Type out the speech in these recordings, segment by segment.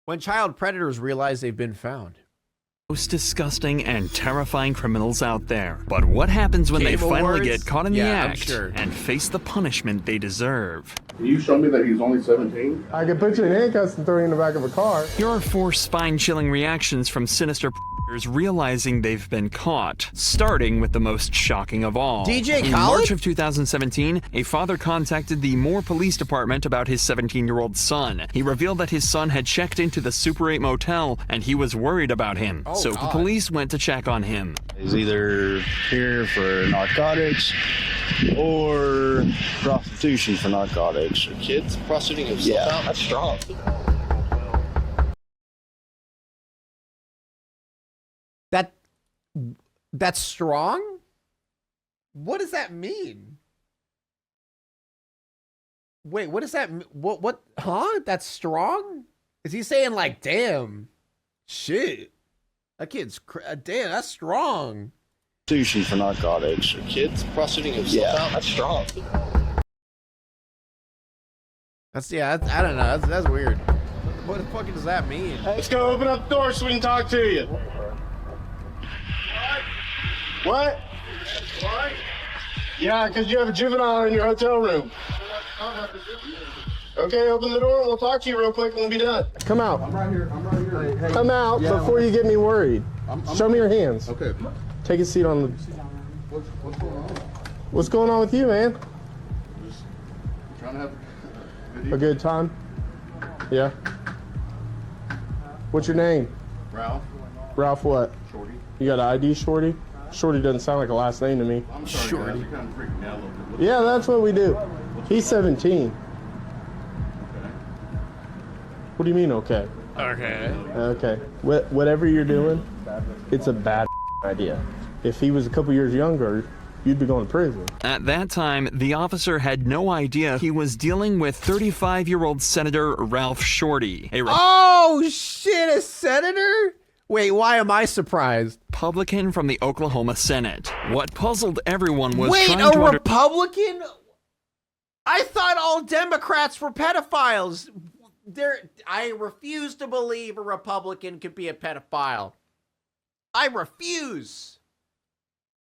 When child predators realize they've been found. Most disgusting and terrifying criminals out there. But what happens when they finally get caught in the act and face the punishment they deserve? Can you show me that he's only 17? I can put you in handcuffs and throw you in the back of a car. Here are 4 spine-chilling reactions from sinister predators realizing they've been caught, starting with the most shocking of all. DJ In Khaled? March of 2017, a father contacted the Moore Police Department about his 17-year-old son. He revealed that his son had checked into the Super 8 motel and he was worried about him. Oh, so the police went to check on him. He's either here for narcotics or prostitution for narcotics. Kids prostituting himself out? That's strong. That's strong? What does that mean? Wait, what does that mean? What, huh? That's strong? Is he saying like, damn, shit, that kid's, damn, that's strong. Prostitution for narcotics. Kids prostituting himself out? That's strong. I don't know, that's weird. What the fuck does that mean? Hey, let's go open up the door so we can talk to you. What? What? Yeah, because you have a juvenile in your hotel room. Okay, open the door and we'll talk to you real quick and we'll be done. Come out. I'm right here. Hey, Come out before you get me worried. Show me your hands. Okay. Take a seat on the... What's going on? What's going on with you, man? Just trying to have A good time? Yeah. What's your name? Ralph. Ralph what? Shorty. You got an ID, Shorty? Shorty doesn't sound like a last name to me. I'm sorry, Shorty. guys. You're kind of freaking me out a little bit. Yeah, that's what we do. He's 17. Okay. What do you mean, okay? Okay. Okay. Whatever you're doing, it's a bad idea. If he was a couple years younger, you'd be going to prison. At that time, the officer had no idea he was dealing with 35-year-old Senator Ralph Shorty, a Oh shit, a senator? Wait, why am I surprised? Republican from the Oklahoma Senate. What puzzled everyone was Wait, trying a to Republican? I thought all Democrats were pedophiles. I refuse to believe a Republican could be a pedophile. I refuse.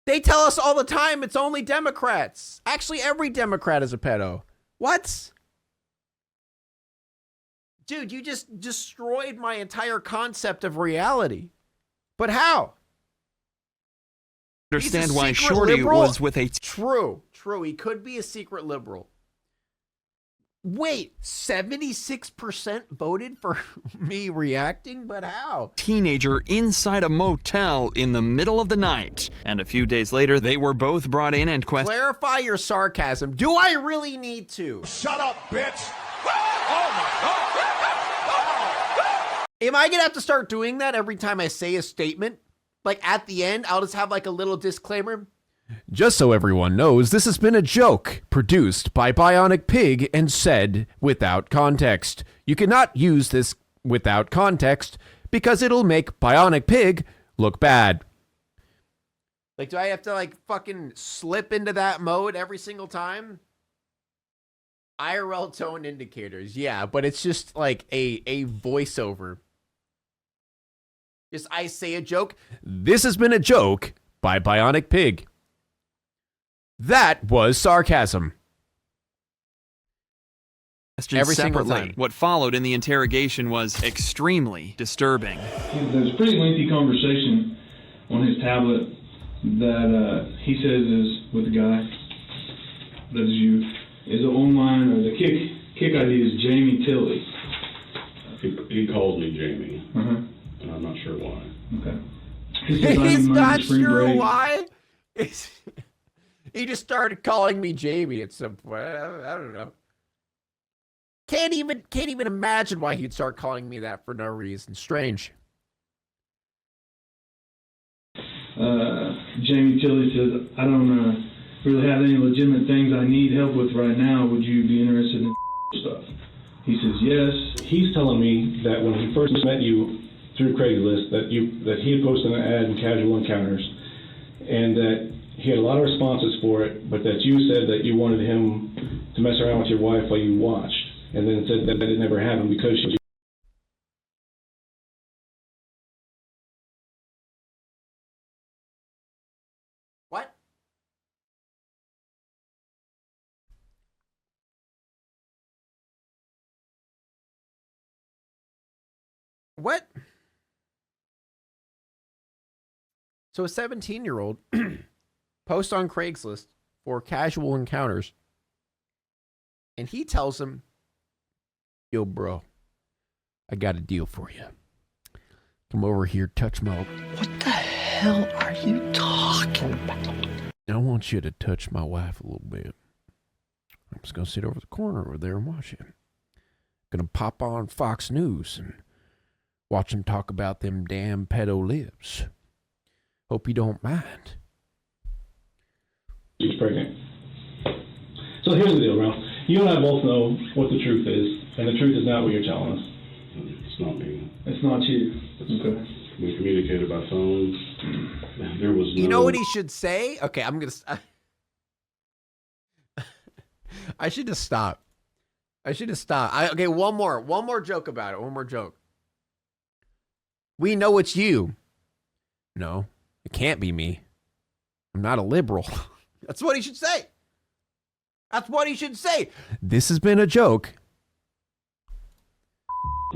They tell us all the time it's only Democrats. Actually, every Democrat is a pedo. What? Dude, you just destroyed my entire concept of reality. But how? understand He's a why secret Shorty liberal? was with a True. He could be a secret liberal. Wait, 76% voted for me reacting? But how? teenager inside a motel in the middle of the night. And a few days later, they were both brought in and questioned. Clarify your sarcasm. Do I really need to? Shut up, bitch! Oh my God! Am I gonna have to start doing that every time I say a statement? Like at the end, I'll just have like a little disclaimer. Just so everyone knows, this has been a joke produced by Bionic Pig and said without context. You cannot use this without context because it'll make Bionic Pig look bad. Like, do I have to like fucking slip into that mode every single time? IRL tone indicators, yeah, but it's just like a voiceover. Just I say a joke. This has been a joke by Bionic Pig. That was sarcasm. Every single Separately. time. What followed in the interrogation was extremely disturbing. There's a pretty lengthy conversation on his tablet that he says is with the guy that is you. Is it online or the kick ID is Jamie Tilley. He calls me Jamie, Uh-huh. and I'm not sure why. Okay. He says, He's "I'm not spring sure break." why. He just started calling me Jamie at some point. I don't know. Can't even imagine why he'd start calling me that for no reason. Strange. Jamie Tilley says, I don't really have any legitimate things I need help with right now. Would you be interested in stuff? He says, yes. He's telling me that when he first met you through Craigslist, that he had posted an ad in Casual Encounters, and that he had a lot of responses for it, but that you said that you wanted him to mess around with your wife while you watched, and then said that it never happened because she What? So a 17-year-old posts on Craigslist for casual encounters, and he tells him, yo, bro, I got a deal for you. Come over here, touch my... What the hell are you talking about? I want you to touch my wife a little bit. I'm just going to sit over the corner over there and watch it. Going to pop on Fox News and watch them talk about them damn pedo libs. Hope you don't mind. She's pregnant. So here's the deal, Ralph. You and I both know what the truth is, and the truth is not what you're telling us. It's not me. It's not you. Okay. We communicated by phone. There was no... You know what he should say? Okay, I'm going to... I should just stop. Okay, one more joke about it. One more joke. We know it's you. No, it can't be me. I'm not a liberal. That's what he should say. That's what he should say. This has been a joke.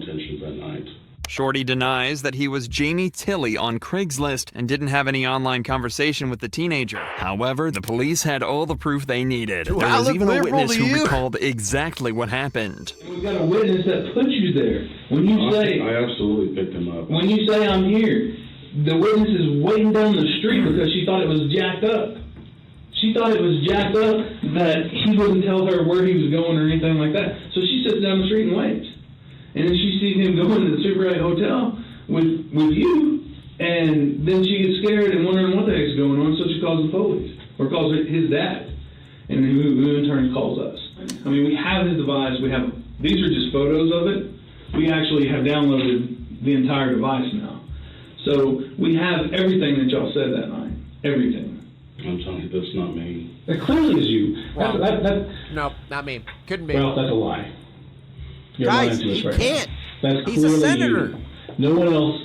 intentions that night. Shorty denies that he was Jamie Tilley on Craigslist and didn't have any online conversation with the teenager. However, the police had all the proof they needed. There was even a witness who recalled exactly what happened. We've got a witness that put you there. When you say... I absolutely picked him up. When you say I'm here, the witness is waiting down the street because she thought it was jacked up. She thought it was jacked up that he wouldn't tell her where he was going or anything like that. So she sits down the street and waits. And then she sees him going to the Super 8 hotel with you, and then she gets scared and wondering what the heck's going on, so she calls the police, or calls his dad, and then who in turn calls us. I mean, we have his device, these are just photos of it. We actually have downloaded the entire device now. So we have everything that y'all said that night, everything. I'm telling you, that's not me. It clearly is you. Well, no, not me. Couldn't be. Well, that's a lie. You're Guys, lying to us he right can't. now. That's He's a clearly senator. you. No one else.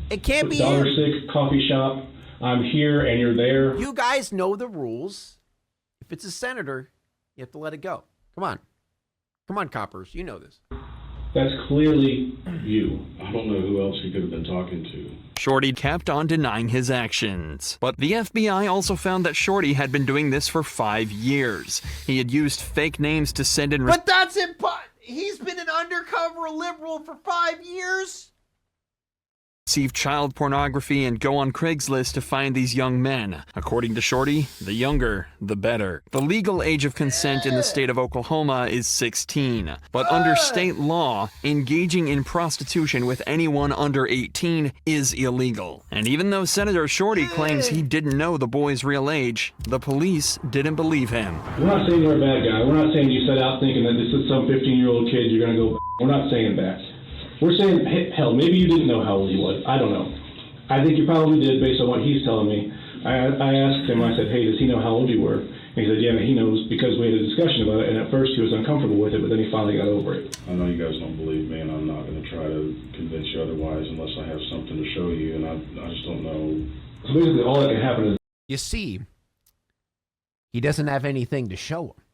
It can't be $6 him. coffee shop. I'm here and you're there. You guys know the rules. If it's a senator, you have to let it go. Come on. Come on, coppers. You know this. That's clearly you. I don't know who else he could have been talking to. Shorty kept on denying his actions. But the FBI also found that Shorty had been doing this for 5 years. He had used fake names to send in... But that's impossible. He's been an undercover liberal for 5 years. Receive child pornography and go on Craigslist to find these young men. According to Shorty, the younger, the better. The legal age of consent in the state of Oklahoma is 16. But under state law, engaging in prostitution with anyone under 18 is illegal. And even though Senator Shorty claims he didn't know the boy's real age, the police didn't believe him. We're not saying you're a bad guy. We're not saying you set out thinking that this is some 15-year-old kid you're going to go... We're not saying that. We're saying, hell, maybe you didn't know how old he was. I don't know. I think you probably did based on what he's telling me. I asked him, I said, hey, does he know how old you were? And he said, yeah, he knows because we had a discussion about it, and at first he was uncomfortable with it, but then he finally got over it. I know you guys don't believe me, and I'm not going to try to convince you otherwise unless I have something to show you, and I just don't know. So basically all that can happen is... You see, he doesn't have anything to show him.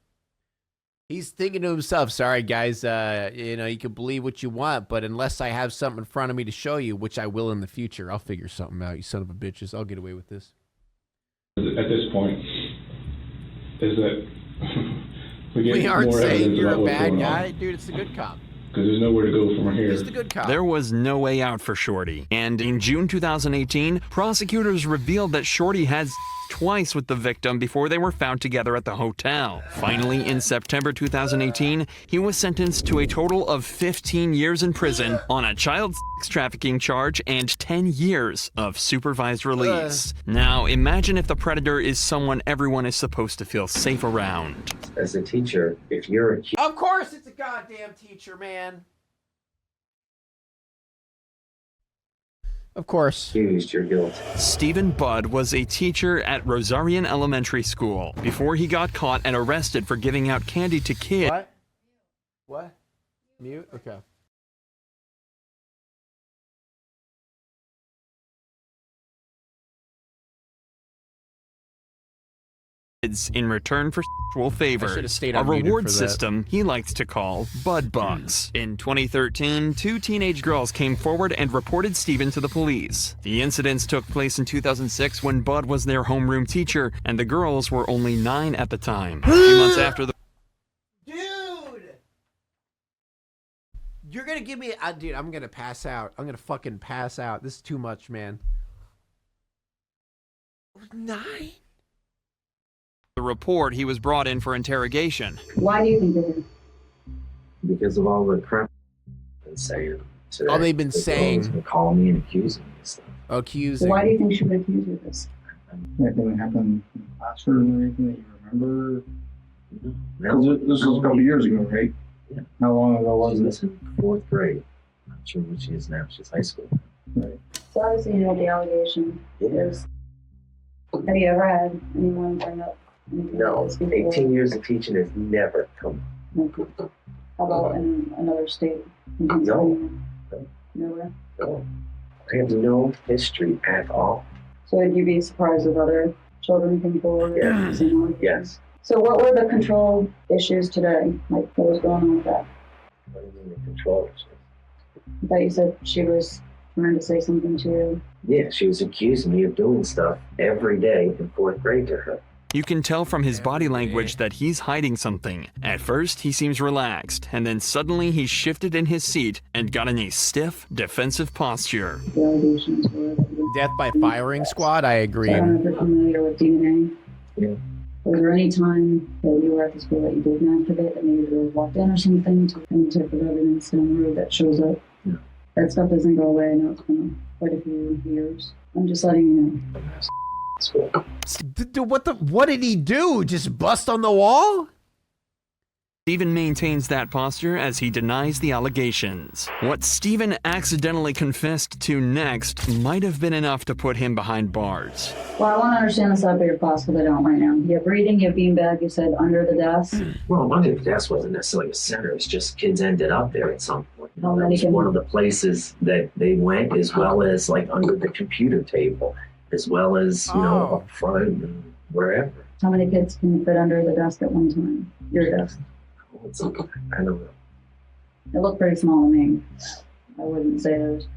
He's thinking to himself, sorry, guys, you can believe what you want, but unless I have something in front of me to show you, which I will in the future, I'll figure something out, you son of a bitches. I'll get away with this. At this point, is that we aren't more saying you're a what's bad going guy. on. Dude, it's the good cop. Because there's nowhere to go from here. He's the good cop. There was no way out for Shorty. And in June 2018, prosecutors revealed that Shorty had twice with the victim before they were found together at the hotel. Finally, in September 2018, he was sentenced to a total of 15 years in prison on a child sex trafficking charge and 10 years of supervised release. Now, imagine if the predator is someone everyone is supposed to feel safe around. As a teacher, if you're a... Of course it's a goddamn teacher, man. Of course. Accused, you're guilty. Stephen Budd was a teacher at Rosarian Elementary School before he got caught and arrested for giving out candy to kids. What? Mute? Okay. in return for sexual favors, should've stayed a unmuted reward for that. system he likes to call bud bugs. In 2013, 2 teenage girls came forward and reported Steven to the police. The incidents took place in 2006 when Bud was their homeroom teacher, and the girls were only 9 at the time. A few months after the Dude! You're gonna give me... dude, I'm gonna pass out. I'm gonna fucking pass out. This is too much, man. 9? report, he was brought in for interrogation. Why do you think it is? Because of all the crap they've been saying today. Oh, they've been saying. They've been calling me and accusing me of stuff. Accusing. Why do you think she would accuse you of this? Anything that happened in the classroom or anything that you remember? No. This was a couple years ago, right? Yeah. How long ago was She this? was in 4th grade. I'm not sure what she is now. She's high school. Right. So obviously you know the allegation is. Have you ever had anyone bring up anything No, like this before? 18 years of teaching has never come. Okay. How about in another state? In No. Pennsylvania? No. Nowhere? No. I have no history at all. So would you be surprised if other children came forward? Yeah. Similar? Yes. So what were the control issues today? Like what was going on with that? What do you mean the control issues? I thought you said she was trying to say something to you. Yeah, she was accusing me of doing stuff every day in 4th grade to her. You can tell from his body language that he's hiding something. At first, he seems relaxed, and then suddenly he shifted in his seat and got in a stiff, defensive posture. The allegations were that you Death by firing squad, I agree. I don't know if you're familiar with DNA. Yeah. Was there any time that you were at the school that you didn't activate, that maybe you walked in or something to any type of evidence down the road that shows up? No. That stuff doesn't go away. I know it's been quite a few years. I'm just letting you know. School. Dude, what did he do? Just bust on the wall? Steven maintains that posture as he denies the allegations. What Steven accidentally confessed to next might have been enough to put him behind bars. Well, I want to understand the side of your past because I don't right now. You have breathing, you have beanbag, you said under the desk. Well, under the desk wasn't necessarily a center. It's just kids ended up there at some point. How That many was can- one of the places that they went, as well as like under the computer table, as well as, you know, up front and wherever. How many kids can fit under the desk at one time? Your desk. I don't know. It looked pretty small to me. I wouldn't say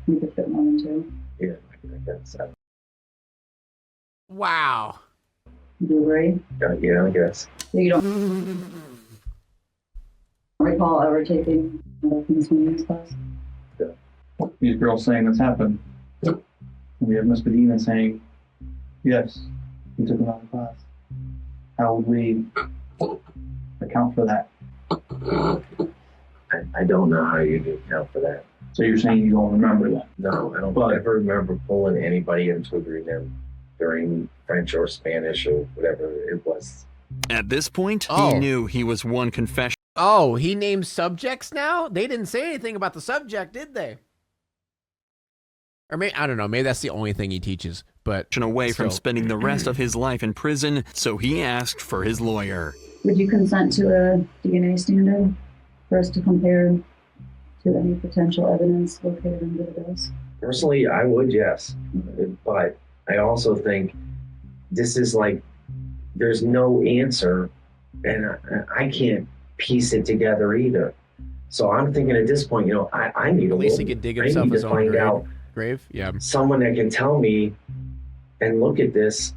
you could fit more than 2. Yeah, I guess so. Wow. Do you agree? Yeah, I guess. So you don't recall ever taking Miss Williams' class? These girls saying this happened. And we have Miss Medina saying, yes, he took another class. How would we account for that? I don't know how you do account for that. So you're saying you don't remember that? No, I don't ever remember pulling anybody into agreement during French or Spanish or whatever it was. At this point, Oh. he knew he was one confession Oh, he named subjects now? They didn't say anything about the subject, did they? Or maybe, I don't know, maybe that's the only thing he teaches, but away from still. spending the rest of his life in prison, so he asked for his lawyer. Would you consent to a DNA standard for us to compare to any potential evidence located under the desk? Personally, I would, yes. But I also think this is like, there's no answer, and I can't piece it together either. So I'm thinking at this point, you know, I need a At least he lawyer. could dig I himself need his to own find out grave. Yeah. someone that can tell me and look at this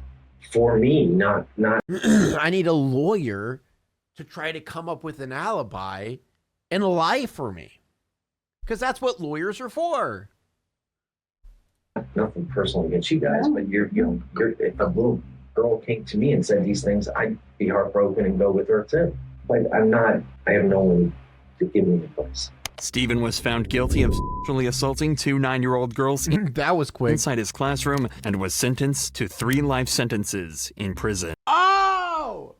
for me, not I need a lawyer to try to come up with an alibi and lie for me. Because that's what lawyers are for. nothing personal against you guys, but you're if a little girl came to me and said these things, I'd be heartbroken and go with her too. But I have no one to give me advice. Steven was found guilty of sexually assaulting 2 9-year-old girls That was quick. inside his classroom and was sentenced to 3 life sentences in prison. Oh!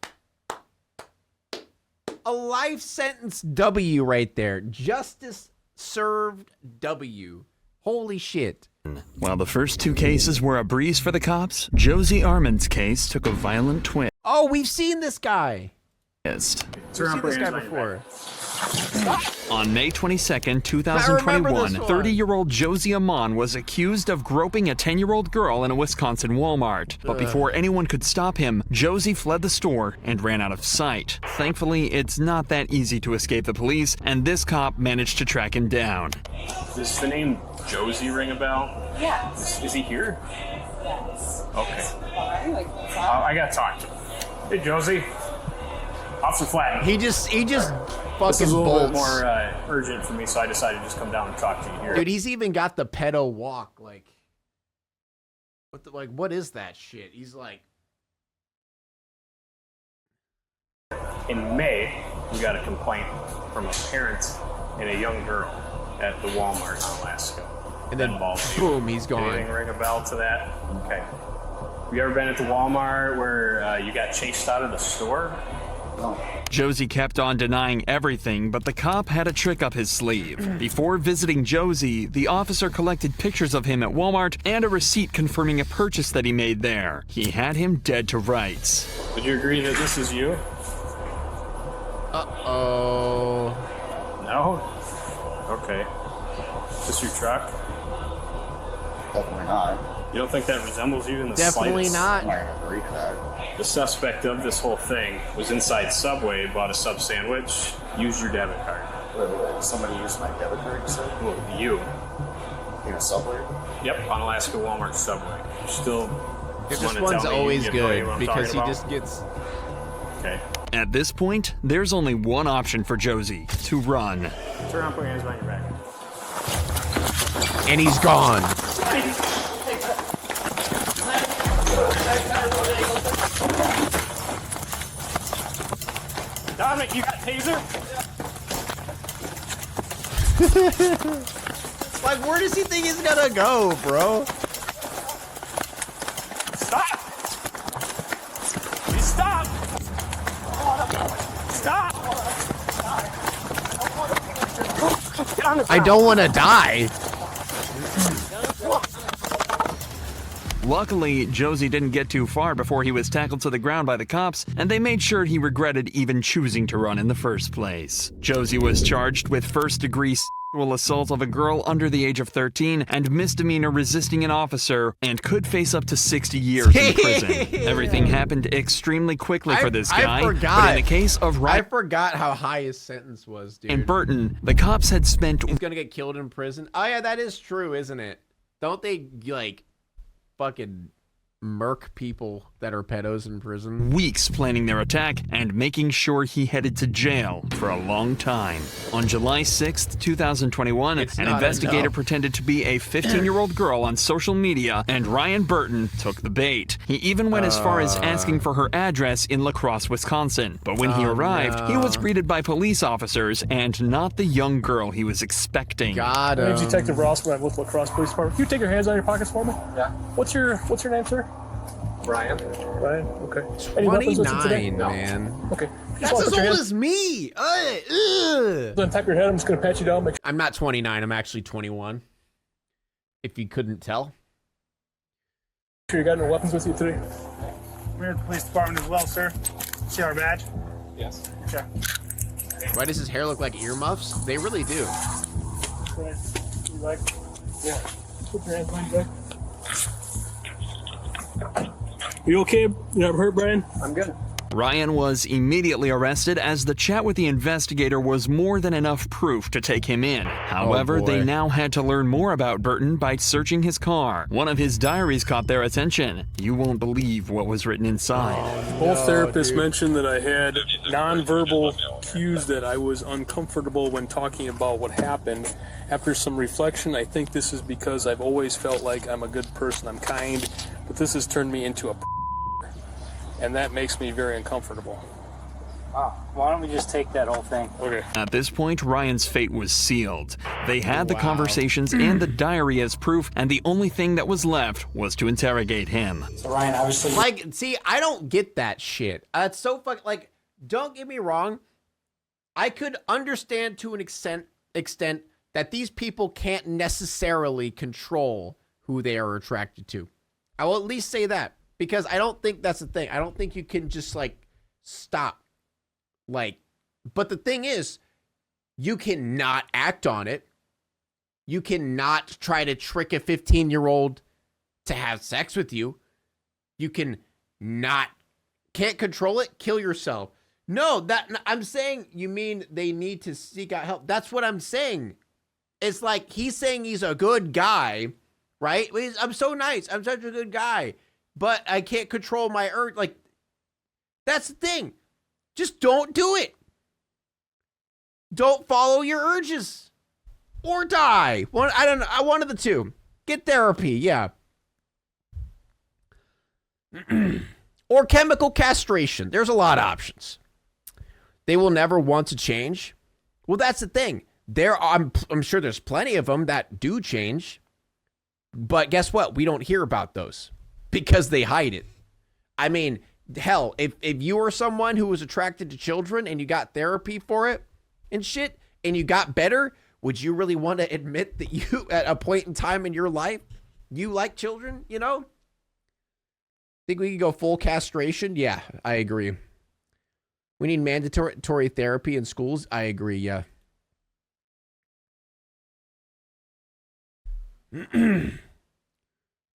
A life sentence W right there. Justice served W. Holy shit. While the first 2 cases were a breeze for the cops, Josie Armen's case took a violent twist. Oh, we've seen this guy. We've We've seen this guy before. On May 22nd, I remember 2021, this one. 30-year-old Josie Armen was accused of groping a 10-year-old girl in a Wisconsin Walmart. But before anyone could stop him, Josie fled the store and ran out of sight. Thankfully, it's not that easy to escape the police, and this cop managed to track him down. Does the name Josie ring a bell? Yes. Is he here? Yes. Okay. I gotta talk to him. Hey, Josie. Officer Flatton. He just This fucking is a little bit bolts. more urgent for me, so I decided to just come down and talk to you here. Dude, he's even got the pedo walk. Like, what is that shit? He's like, In May, we got a complaint from a parent and a young girl at the Walmart in Alaska. and then Involved you. boom, he's gone. Anything ring a bell to that? Okay. Have you ever been at the Walmart where you got chased out of the store? No. Josie kept on denying everything, but the cop had a trick up his sleeve. Before visiting Josie, the officer collected pictures of him at Walmart and a receipt confirming a purchase that he made there. He had him dead to rights. Would you agree that this is you? Uh-oh. No? Okay. Is this your truck? Definitely not. You don't think that resembles you in the Definitely slightest? not. The suspect of this whole thing was inside Subway, bought a sub sandwich, used your debit card. Wait, somebody used my debit card, you said? Well, you. In a Subway? Yep, on Alaska Walmart Subway. You still This wanna one's tell me always you have no idea good what I'm because he talking just gets. Okay. At this point, there's only one option for Josie: to run. Turn around, put your hands behind your back. And he's gone. Dominic, you got taser? Like, where does he think he's gonna go, bro? Stop! You stop! Stop! I don't want to die. Luckily, Josie didn't get too far before he was tackled to the ground by the cops, and they made sure he regretted even choosing to run in the first place. Josie was charged with first-degree sexual assault of a girl under the age of 13 and misdemeanor resisting an officer, and could face up to 60 years in prison. Everything happened extremely quickly for this guy, I forgot. but in the case of I forgot how high his sentence was, dude. and Burton, the cops had spent He's gonna get killed in prison. Oh yeah, that is true, isn't it? Don't they like fucking murk people that are pedos in prison? weeks planning their attack and making sure he headed to jail for a long time. On July 6th, 2021, It's an not investigator enough. pretended to be a 15-year-old girl on social media, and Ryan Burton took the bait. He even went as far as asking for her address in La Crosse, Wisconsin. But when he arrived, he was greeted by police officers and not the young girl he was expecting. God. My name's Detective Ross, but I'm with La Crosse Police Department. Can you take your hands out of your pockets for me? Yeah. What's your name, sir? Brian. Ryan. Okay. Any weapons with you today? 29, man. Okay. That's Just as put your old hands- as me. Then tap your head. I'm just gonna pat you down. Make I'm not 29. I'm actually 21. If you couldn't tell. sure you got no weapons with you today. We're at the police department as well, sir. See our badge? Yes. Okay. Why does his hair look like earmuffs? They really do. Right. You like? Yeah. Put your hands behind your back. You okay? You not hurt, Brian? I'm good. Ryan was immediately arrested as the chat with the investigator was more than enough proof to take him in. However, boy. they now had to learn more about Burton by searching his car. One of his diaries caught their attention. You won't believe what was written inside. Both therapists mentioned that I had nonverbal cues that I was uncomfortable when talking about what happened. After some reflection, I think this is because I've always felt like I'm a good person, I'm kind, but this has turned me into a and that makes me very uncomfortable. Wow. Why don't we just take that whole thing? Okay. At this point, Ryan's fate was sealed. They had the conversations and the diary as proof, and the only thing that was left was to interrogate him. So Ryan, obviously, Like, see, I don't get that shit. It's so like, don't get me wrong. I could understand to an extent that these people can't necessarily control who they are attracted to. I will at least say that, because I don't think that's the thing. I don't think you can just like stop. Like, but the thing is, You cannot act on it. You cannot try to trick a 15-year-old to have sex with you. You can't control it, kill yourself. No, I'm saying you mean they need to seek out help. That's what I'm saying. It's like he's saying he's a good guy, right? I'm so nice. I'm such a good guy, but I can't control my urge. Like, that's the thing. Just don't do it. Don't follow your urges or die. I don't know. One of the two. Get therapy. Yeah. Or chemical castration. There's a lot of options. They will never want to change. Well, that's the thing. I'm sure there's plenty of them that do change. But guess what? We don't hear about those because they hide it. I mean, hell, if you were someone who was attracted to children and you got therapy for it and shit, and you got better, would you really want to admit that you, at a point in time in your life, you like children, you know? Think we could go full castration? Yeah, I agree. We need mandatory therapy in schools? I agree, yeah.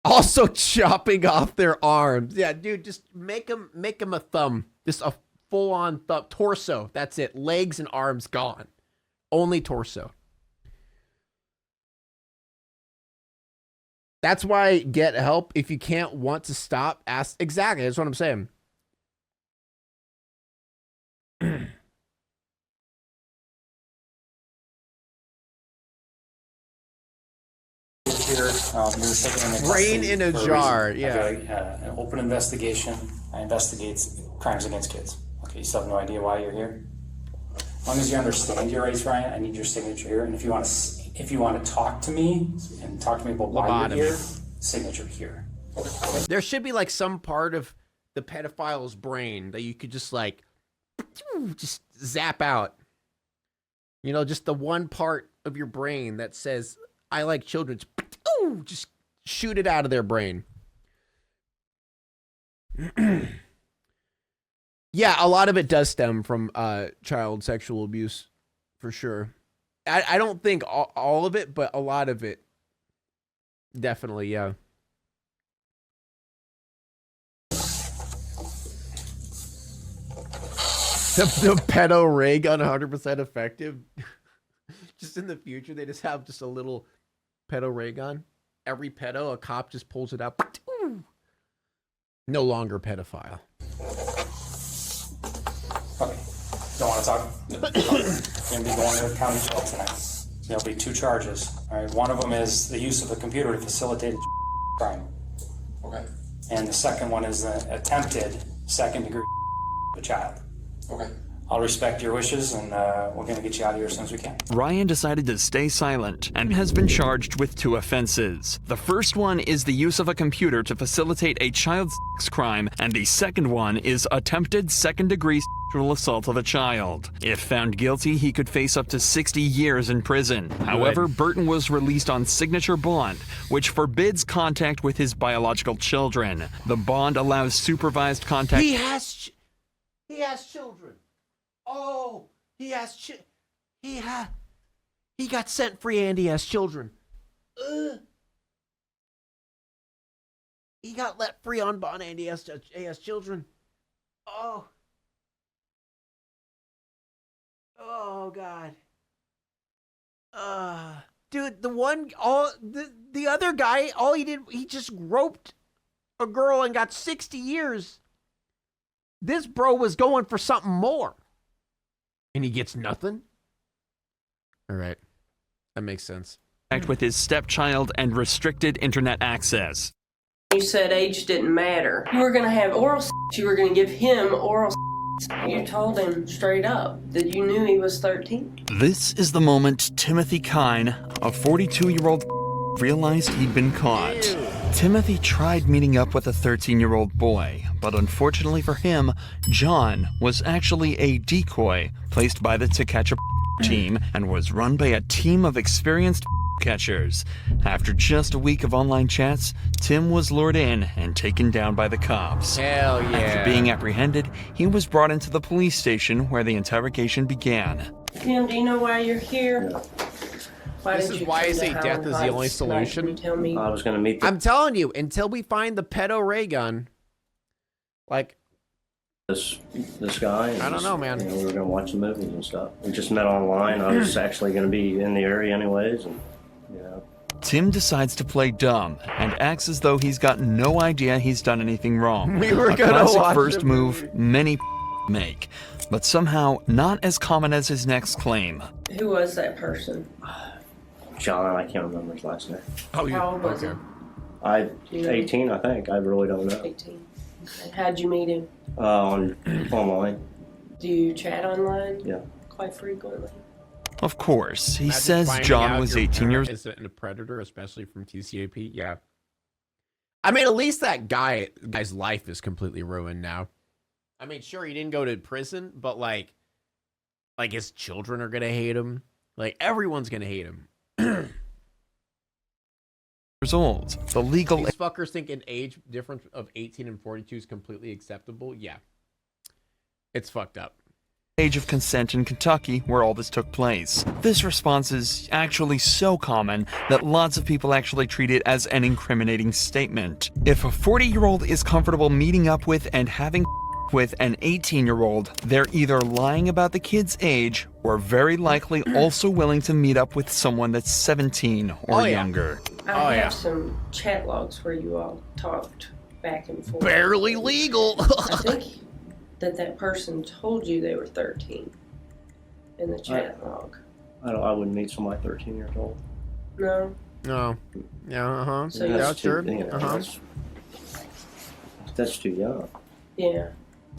Also chopping off their arms. Yeah, dude, just make them a thumb. Just a full-on thumb. Torso, that's it. Legs and arms gone. Only torso. That's why get help. If you can't want to stop, ask. Exactly, that's what I'm saying. Brain in a jar, yeah. An open investigation. I investigate crimes against kids. Okay, you still have no idea why you're here. As long as you understand your rights, Ryan, I need your signature here. And if you want to talk to me and talk to me about why you're here, signature here. Okay. There should be like some part of the pedophile's brain that you could just like just zap out. You know, just the one part of your brain that says, I like children. Just shoot it out of their brain. Yeah, a lot of it does stem from child sexual abuse, for sure. I don't think all of it, but a lot of it. Definitely, yeah. The pedo ray gun 100% effective. Just in the future, they just have just a little pedo ray gun. Every pedo, a cop just pulls it out. No longer pedophile. Okay. Don't want to talk? You're going to be going to the county jail tonight. There'll be 2 charges. All right. One of them is the use of a computer to facilitate a crime. Okay. And the second one is the attempted second-degree of a child. Okay. I'll respect your wishes, and we're going to get you out of here as soon as we can. Ryan decided to stay silent and has been charged with 2 offenses. The first one is the use of a computer to facilitate a child sex crime, and the second one is attempted second-degree sexual assault of a child. If found guilty, he could face up to 60 years in prison. However, Burton was released on signature bond, which forbids contact with his biological children. The bond allows supervised contact. He has children. Oh, he got sent free and he has children. He got let free on bond and he has children. Oh God. Dude, the other guy, all he did, he just groped a girl and got 60 years. This bro was going for something more. And he gets nothing? All right. That makes sense. With his stepchild and restricted internet access. You said age didn't matter. You were going to have oral sex. You were going to give him oral sex. You told him straight up that you knew he was 13. This is the moment Timothy Kine, a 42-year-old, realized he'd been caught. Ew. Timothy tried meeting up with a 13-year-old boy, but unfortunately for him, John was actually a decoy placed by the To Catch a team and was run by a team of experienced catchers. After just a week of online chats, Tim was lured in and taken down by the cops. Hell yeah. After being apprehended, he was brought into the police station where the interrogation began. Tim, do you know why you're here? Why This did is you why I come to say death Highland is the only Heights tonight? Can you solution. tell me? I was going to meet I'm telling you, until we find the pedo ray gun, like, this guy. And I don't know, man. You know, we were going to watch the movies and stuff. We just met online. I was actually going to be in the area anyways, and you know. Tim decides to play dumb and acts as though he's got no idea he's done anything wrong. We were a gonna classic watch first the move many make, but somehow not as common as his next claim. Who was that person? John, I can't remember his last name. How old was he? 18, I think. I really don't know. 18. And how'd you meet him? Online. Do you chat online? Yeah. Quite frequently. Of course, he imagine says finding John out was your 18 years parent isn't a predator, especially from TCAP. Yeah. I mean, at least that guy's life is completely ruined now. I mean, sure, he didn't go to prison, but like his children are gonna hate him. Like, everyone's gonna hate him. old. The legal These fuckers think an age difference of 18 and 42 is completely acceptable. Yeah. It's fucked up. age of consent in Kentucky, where all this took place. This response is actually so common that lots of people actually treat it as an incriminating statement. If a 40-year-old is comfortable meeting up with and having with an 18-year-old, they're either lying about the kid's age or very likely also willing to meet up with someone that's 17 or younger. I have some chat logs where you all talked back and forth. Barely legal. I think that person told you they were 13 in the chat log. I wouldn't meet somebody 13 years old. No. No. Yeah. So yeah, that's sure. You know, that's too young. Yeah.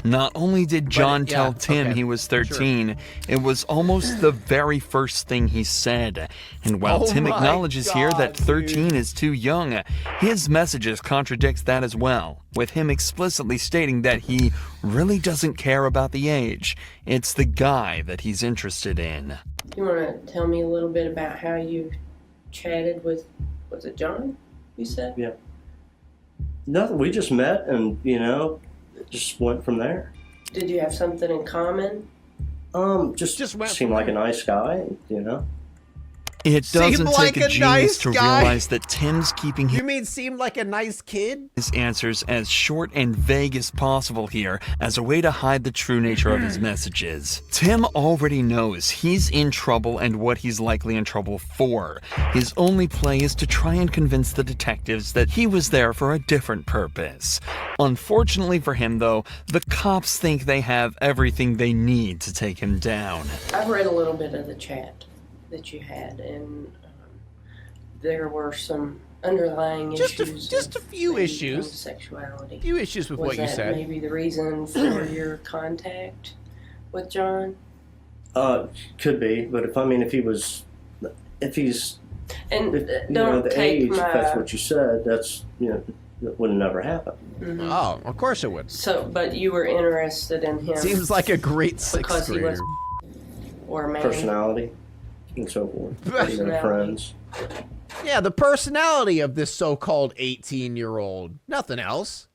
Not only did John yeah, tell Tim okay, he was 13, it was almost the very first thing he said. And while Tim acknowledges here that 13 is too young, his messages contradict that as well, with him explicitly stating that he really doesn't care about the age. It's the guy that he's interested in. You want to tell me a little bit about how you chatted with, was it John, you said? Yeah. Nothing. We just met and, you know, it just went from there. Did you have something in common? Just seemed like a nice guy, you know. It doesn't Seemed take like a a genius nice to guy. realize that Tim's keeping You mean seemed like a nice kid? his answers as short and vague as possible here as a way to hide the true nature of his messages. Tim already knows he's in trouble and what he's likely in trouble for. His only play is to try and convince the detectives that he was there for a different purpose. Unfortunately for him, though, the cops think they have everything they need to take him down. I've read a little bit of the chat that you had, and there were some underlying issues. Just a few issues. Sexuality. A few issues with Was what you that said. maybe the reason for your contact with John? Could be, but if he's And you know, don't the take age, my. if that's what you said, that's, you know, that would never happen. Mhm. Oh, of course it would. So, but you were interested in him. Seems like a great sixth because he grader. was or a man. Personality and so forth. Personality. Friends. Yeah, the personality of this so-called 18-year-old. Nothing else.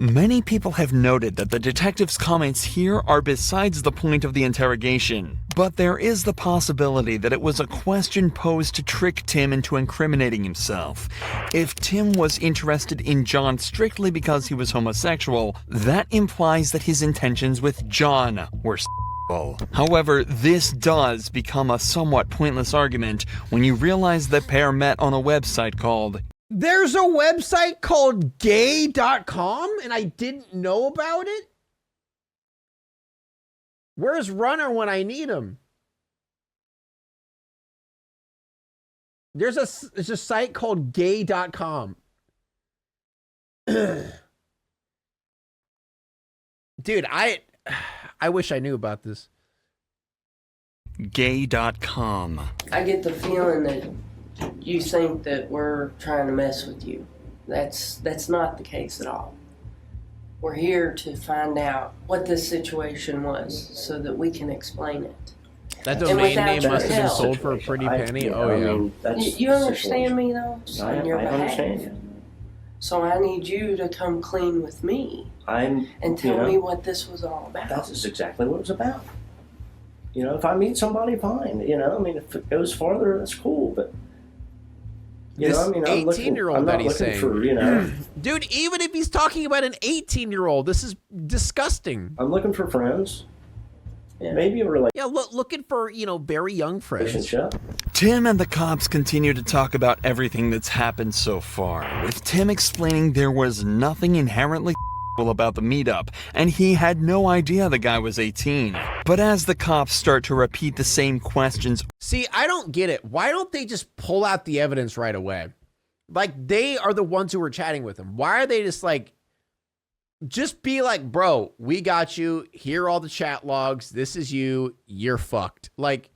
Many people have noted that the detective's comments here are besides the point of the interrogation, but there is the possibility that it was a question posed to trick Tim into incriminating himself. If Tim was interested in John strictly because he was homosexual, that implies that his intentions with John were sexual. However, this does become a somewhat pointless argument when you realize the pair met on a website called There's a website called gay.com and I didn't know about it? Where's Runner when I need him? There's a site called gay.com. Dude, I wish I knew about this. gay.com. I get the feeling that you think that we're trying to mess with you. That's not the case at all. We're here to find out what this situation was so that we can explain it. That And domain without name your must have been help. sold for a pretty penny. I mean, that's You the understand situation. me though? I On your behalf. understand you. So I need you to come clean with me and tell you know, me what this was all about. That's exactly what it was about. You know, if I meet somebody, fine. You know, I mean, if it goes farther, that's cool. But you know, I mean, I'm 18-year-old not that he's looking saying. for, you know, Dude, even if he's talking about an 18-year-old, this is disgusting. I'm looking for friends. Maybe a relationship. Yeah, looking for, you know, very young friends. Tim and the cops continue to talk about everything that's happened so far, with Tim explaining there was nothing inherently about the meetup, and he had no idea the guy was 18. But as the cops start to repeat the same questions... See, I don't get it. Why don't they just pull out the evidence right away? Like, they are the ones who were chatting with him. Why are they just like... Just be like, bro, we got you. Here are all the chat logs. This is you. You're fucked. Like,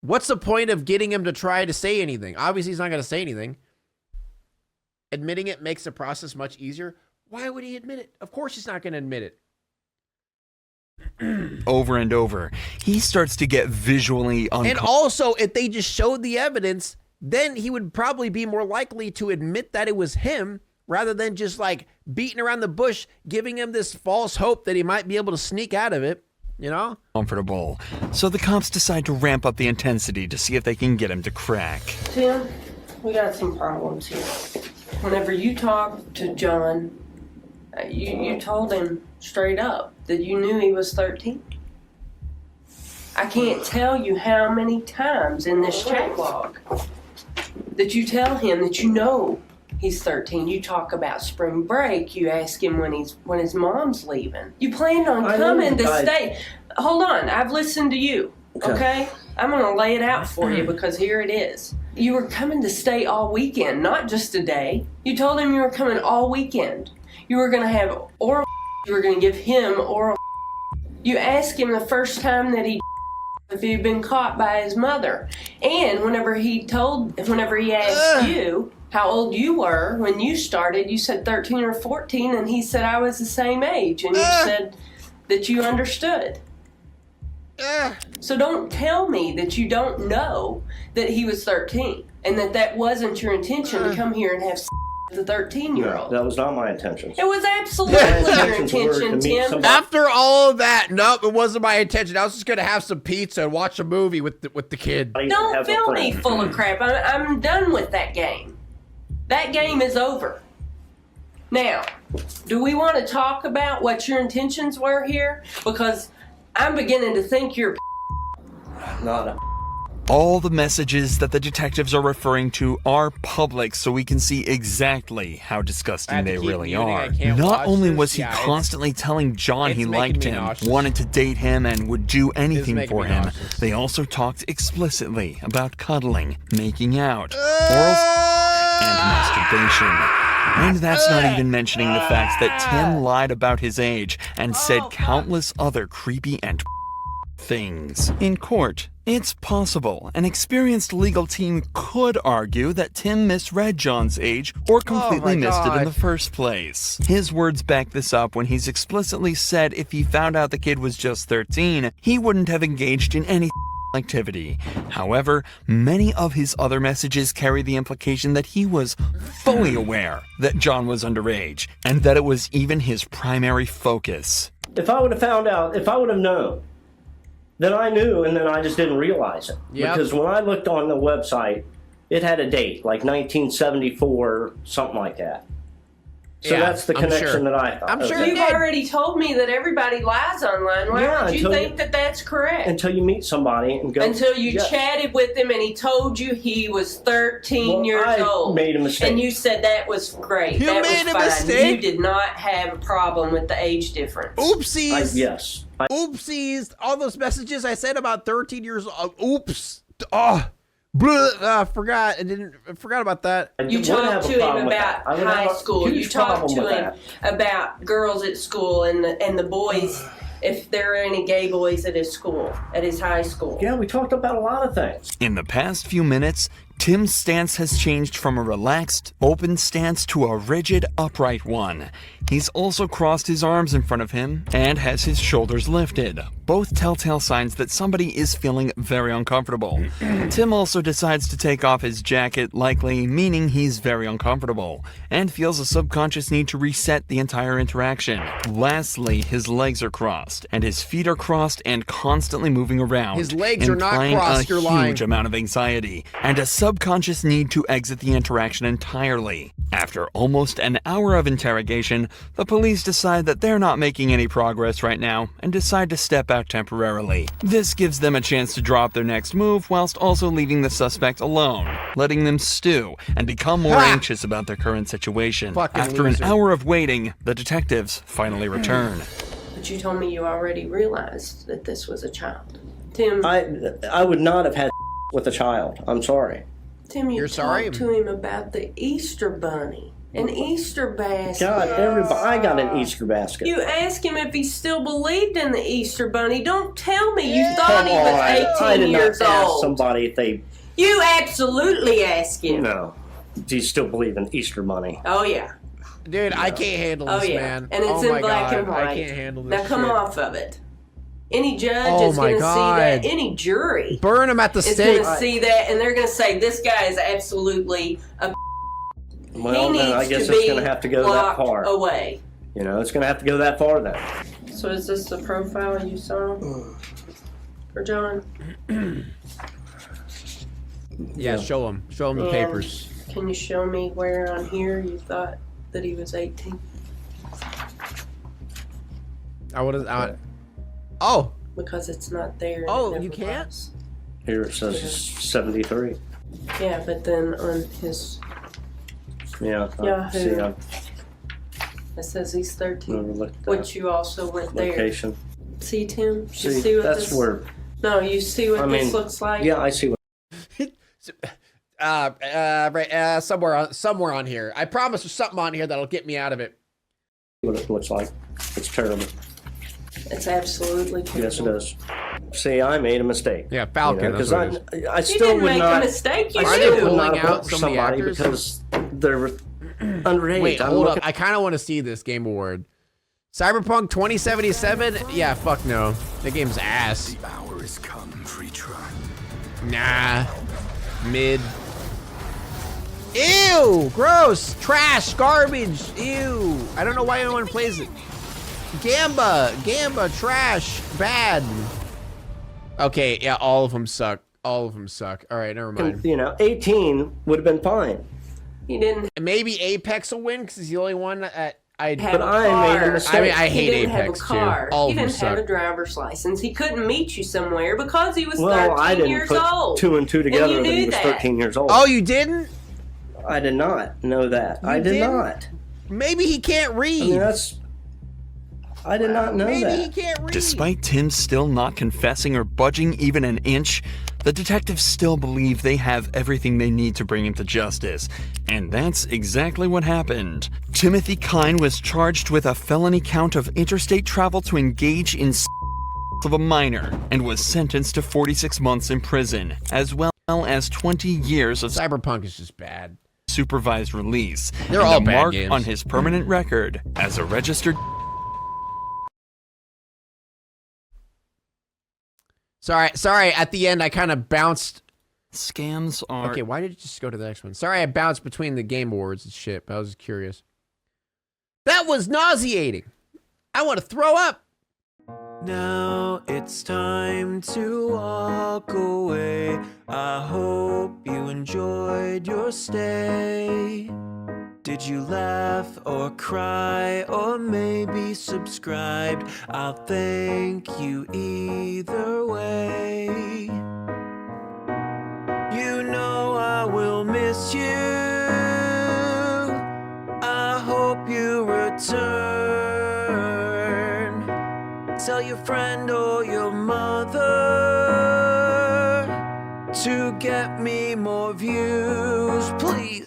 what's the point of getting him to try to say anything? Obviously, he's not going to say anything. Admitting it makes the process much easier. Why would he admit it? Of course he's not going to admit it. Over and over, he starts to get visually uncomfortable. And also, if they just showed the evidence, then he would probably be more likely to admit that it was him rather than just like beating around the bush, giving him this false hope that he might be able to sneak out of it, you know? Comfortable. So the cops decide to ramp up the intensity to see if they can get him to crack. Tim, we got some problems here. Whenever you talked to John, you told him straight up that you knew he was 13. I can't tell you how many times in this chat log that you tell him that you know he's 13. You talk about spring break. You ask him when his mom's leaving. You planned on coming to stay. Hold on, I've listened to you. Okay? I'm gonna lay it out for you because here it is. You were coming to stay all weekend, not just a day. You told him you were coming all weekend. You were gonna have oral. You were gonna give him oral. You asked him the first time that he if he'd been caught by his mother, and whenever he asked you how old you were when you started, you said 13 or 14, and he said I was the same age, and you said that you understood. So don't tell me that you don't know that he was 13, and that wasn't your intention to come here and have with a 13-year-old. That was not my intention. It was absolutely your intention, Tim. After all of that, nope, it wasn't my intention. I was just going to have some pizza and watch a movie with the kid. Don't fill me full of crap. I'm done with that game. That game is over. Now, do we want to talk about what your intentions were here? Because I'm beginning to think you're not a... All the messages that the detectives are referring to are public, so we can see exactly how disgusting they really are. Not only was he constantly telling John he liked him, wanted to date him, and would do anything for him, they also talked explicitly about cuddling, making out, oral and masturbation. And that's not even mentioning the fact that Tim lied about his age and said countless other creepy and things. In court, it's possible an experienced legal team could argue that Tim misread John's age or completely missed it in the first place. His words back this up when he's explicitly said if he found out the kid was just 13, he wouldn't have engaged in any activity. However, many of his other messages carry the implication that he was fully aware that John was underage, and that it was even his primary focus. If I would have found out, if I would have known, then I knew, and then I just didn't realize it. Yep. Because when I looked on the website, it had a date, like 1974, something like that. So that's the connection that I thought. I'm sure you've already told me that everybody lies online. Why would you think that that's correct? Until you meet somebody and go... Until you chatted with him and he told you he was 13 years old. I made a mistake. And you said that was great. You that made was a fine. mistake? You did not have a problem with the age difference. Oopsies. Yes. Oopsies. All those messages I said about 13 years old. Oops. Oh. Forgot about that. You talked to him about high school. You talked to him about girls at school and the boys, if there are any gay boys at his school, at his high school. Yeah, we talked about a lot of things. In the past few minutes, Tim's stance has changed from a relaxed, open stance to a rigid, upright one. He's also crossed his arms in front of him and has his shoulders lifted, both telltale signs that somebody is feeling very uncomfortable. Tim also decides to take off his jacket, likely meaning he's very uncomfortable, and feels a subconscious need to reset the entire interaction. Lastly, his legs are crossed, and his feet are crossed and constantly moving around. His legs are not crossed, you're implying a lying. huge amount of anxiety, and a subconscious need to exit the interaction entirely. After almost an hour of interrogation, the police decide that they're not making any progress right now and decide to step out temporarily. This gives them a chance to drop their next move whilst also leaving the suspect alone, letting them stew and become more anxious about their current situation. After loser. an hour of waiting, the detectives finally return. But you told me you already realized that this was a child. Tim, I would not have had with a child. I'm sorry. Tim, you You're sorry? talked to him about the Easter bunny, an Easter basket. God, I got an Easter basket. You asked him if he still believed in the Easter bunny. Don't tell me you thought he was 18 I did years not ask old. somebody if they... You absolutely asked him. No. Do you still believe in Easter money? Oh, yeah. Dude, I can't handle Oh, this, yeah. man. And it's Oh in my black God, and white. I can't handle this Now come shit. off of it. Any judge Oh is my going to see God. that. Any jury Burn him at the is stake. going to see that, and they're going to say, this guy is absolutely a Well, he then I needs guess to it's be going to have to go that locked far. away. You know, it's going to have to go that far then. So is this the profile you saw for John? Yeah, show him. Show him the And papers. Can you show me where on here you thought that he was 18? I would have. Oh. Because it's not there. Oh, It you never can't? was. Here it says it's 73. Yeah, but then on his Yeah. Yahoo, See, it says he's 13. overlooked that. Which you also went there. Location. See, Tim? You See, see what that's this? where... No, you see what I mean, this looks like? Yeah, I see what... Somewhere on here. I promise there's something on here that'll get me out of it. what it looks like. It's terrible. It's absolutely terrible. Yes, it is. See, I made a mistake. Yeah, Falcon. Because that's what it is. I You still didn't would make not. a mistake. You I Are still they would pulling not out approach some of the somebody actors? because they're underage. Wait, I'm hold looking- up. I kind of want to see this game award. Cyberpunk 2077? Yeah, fuck no. The game's ass. The hour has come, free truck. Nah. Mid. Ew! Gross! Trash! Garbage! Ew! I don't know why anyone plays it. Gamba! Trash! Bad! Okay, yeah, all of them suck. All of them suck. Alright, never mind. You know, 18 would have been fine. He didn't Maybe Apex will win because he's the only one that I'd... have But a I car. made a mistake. I mean, I He hate didn't Apex have a car. too. All He of them didn't have suck. a driver's license. He couldn't meet you somewhere because he was Well, 13 I didn't years put old. 2 and 2 together you that he knew was that. 13 years old. Oh, you didn't? I did not know that. I did didn't? not. Maybe he can't read. I mean, that's... I did not know Maybe that. he can't read. Despite Tim still not confessing or budging even an inch, the detectives still believe they have everything they need to bring him to justice. And that's exactly what happened. Timothy Kine was charged with a felony count of interstate travel to engage in of a minor and was sentenced to 46 months in prison, as well as 20 years of Cyberpunk is just bad. supervised release. They're and all a bad mark games. on his permanent record as a registered... Sorry, at the end I kind of bounced. Scams are... Okay, why did it just go to the next one? Sorry, I bounced between the game awards and shit, but I was just curious. That was nauseating. I want to throw up. Now it's time to walk away. I hope you enjoyed your stay. Did you laugh or cry or maybe subscribed? I'll thank you either way. You know I will miss you. I hope you return. Tell your friend or your mother to get me more views, please.